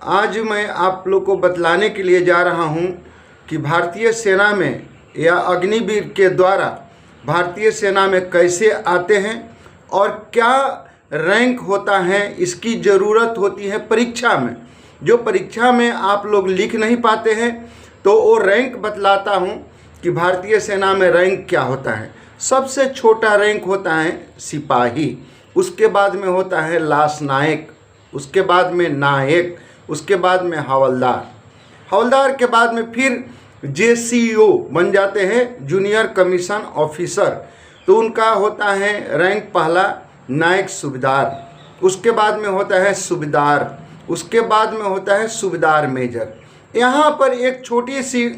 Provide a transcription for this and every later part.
आज मैं आप लोग को बतलाने के लिए जा रहा हूं कि भारतीय सेना में या अग्निवीर के द्वारा भारतीय सेना में कैसे आते हैं और क्या रैंक होता है, इसकी ज़रूरत होती है परीक्षा में। जो परीक्षा में आप लोग लिख नहीं पाते हैं तो वो रैंक बतलाता हूं कि भारतीय सेना में रैंक क्या होता है। सबसे छोटा रैंक होता है सिपाही, उसके बाद में होता है लांस नायक, उसके बाद में नायक, उसके बाद में हवलदार, हवलदार के बाद में फिर JCO बन जाते हैं, जूनियर कमीशन ऑफिसर। तो उनका होता है रैंक पहला नायक सूबेदार, उसके बाद में होता है सूबेदार, उसके बाद में होता है सूबेदार मेजर। यहाँ पर एक छोटी सी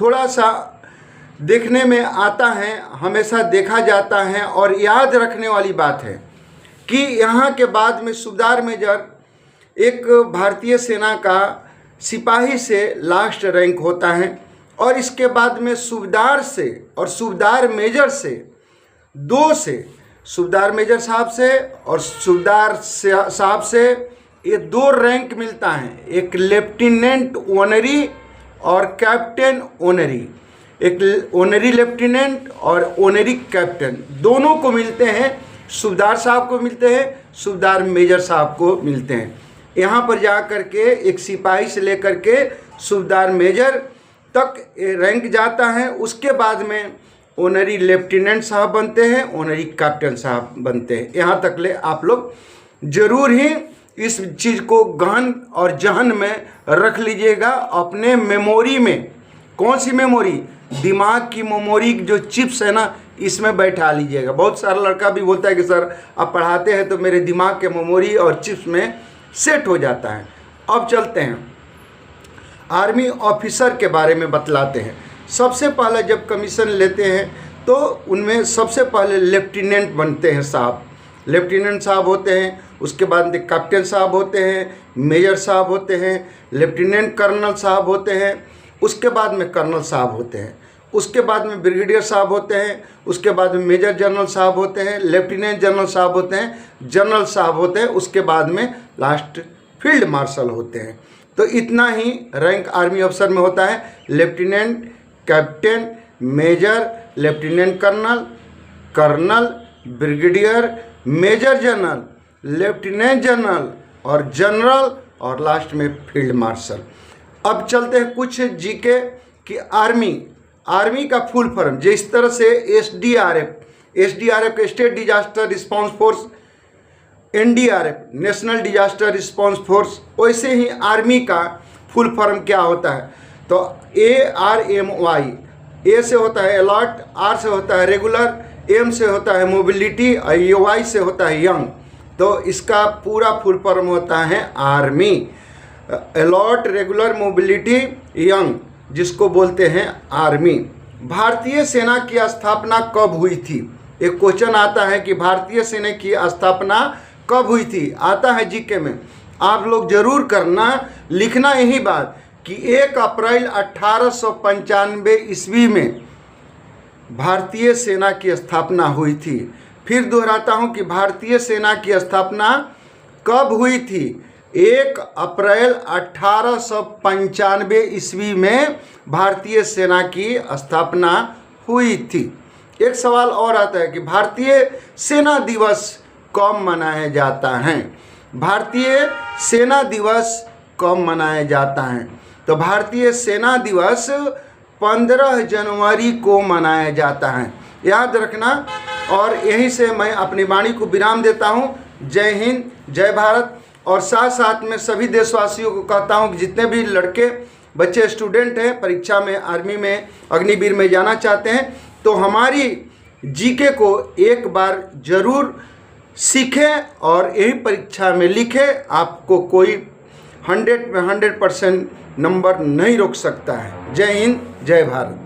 थोड़ा सा देखने में आता है, हमेशा देखा जाता है और याद रखने वाली बात है कि यहाँ के बाद में सूबेदार मेजर एक भारतीय सेना का सिपाही से लास्ट रैंक होता है और इसके बाद में सूबेदार से और सूबेदार मेजर से दो से सूबेदार मेजर साहब से और सूबेदार साहब से ये दो रैंक मिलता है, एक लेफ्टिनेंट ऑनरी और कैप्टन ऑनरी। एक ऑनरी लेफ्टिनेंट और ऑनरी कैप्टन दोनों को मिलते हैं, सूबेदार साहब को मिलते हैं, सूबेदार मेजर साहब को मिलते हैं। यहाँ पर जा कर के एक सिपाही से लेकर के सूबेदार मेजर तक रैंक जाता है। उसके बाद में ऑनरी लेफ्टिनेंट साहब बनते हैं, ऑनरी कैप्टन साहब बनते हैं। यहाँ तक ले आप लोग जरूर ही इस चीज़ को गहन और जहन में रख लीजिएगा अपने मेमोरी में। कौन सी मेमोरी? दिमाग की मेमोरी जो चिप्स है ना, इसमें बैठा लीजिएगा। बहुत सारा लड़का भी बोलता है कि सर आप पढ़ाते हैं तो मेरे दिमाग के मेमोरी और चिप्स में सेट हो जाता है। अब चलते हैं आर्मी ऑफिसर के बारे में बतलाते हैं। सबसे पहले जब कमीशन लेते हैं तो उनमें सबसे पहले लेफ्टिनेंट बनते हैं साहब, लेफ्टिनेंट साहब होते हैं, उसके बाद में कैप्टन साहब होते हैं, मेजर साहब होते हैं, लेफ्टिनेंट कर्नल साहब होते हैं, उसके बाद में कर्नल साहब होते हैं, उसके बाद में ब्रिगेडियर साहब होते हैं, उसके बाद में मेजर जनरल साहब होते हैं, लेफ्टिनेंट जनरल साहब होते हैं, जनरल साहब होते हैं, उसके बाद में लास्ट फील्ड मार्शल होते हैं। तो इतना ही रैंक आर्मी अफसर में होता है। Lieutenant, captain, major, lieutenant colonel, colonel, brigadier, major general, lieutenant general और जनरल और लास्ट में फील्ड मार्शल। अब चलते हैं कुछ जीके कि आर्मी का फुल फॉर्म जिस तरह से SDRF state disaster response force, NDRF national disaster response force, वैसे ही आर्मी का फुल फॉर्म क्या होता है तो ARMY, ए से होता है अलर्ट, आर से होता है रेगुलर, एम से होता है मोबिलिटी और वाई से होता है यंग। तो इसका पूरा फुल फॉर्म होता है army, alert, regular, mobility, young, जिसको बोलते हैं आर्मी। भारतीय सेना की स्थापना कब हुई थी? एक क्वेश्चन आता है कि भारतीय सेना की स्थापना कब हुई थी, आता है जीके में। आप लोग जरूर करना, लिखना यही बात कि 1 अप्रैल 1895 ईस्वी में भारतीय सेना की स्थापना हुई थी। फिर दोहराता हूं कि भारतीय सेना की स्थापना कब हुई थी? 1 अप्रैल 1895 ईस्वी में भारतीय सेना की स्थापना हुई थी। एक सवाल और आता है कि भारतीय सेना दिवस कब मनाया जाता है? भारतीय सेना दिवस कब मनाया जाता है? तो भारतीय सेना दिवस 15 जनवरी को मनाया जाता है, याद रखना। और यहीं से मैं अपनी वाणी को विराम देता हूं। जय हिंद, जय भारत। और साथ साथ में सभी देशवासियों को कहता हूं कि जितने भी लड़के बच्चे स्टूडेंट हैं परीक्षा में, आर्मी में, अग्निवीर में जाना चाहते हैं तो हमारी जीके को एक बार जरूर सीखें और यही परीक्षा में लिखें। आपको कोई 100% नंबर नहीं रोक सकता है। जय हिंद, जय भारत।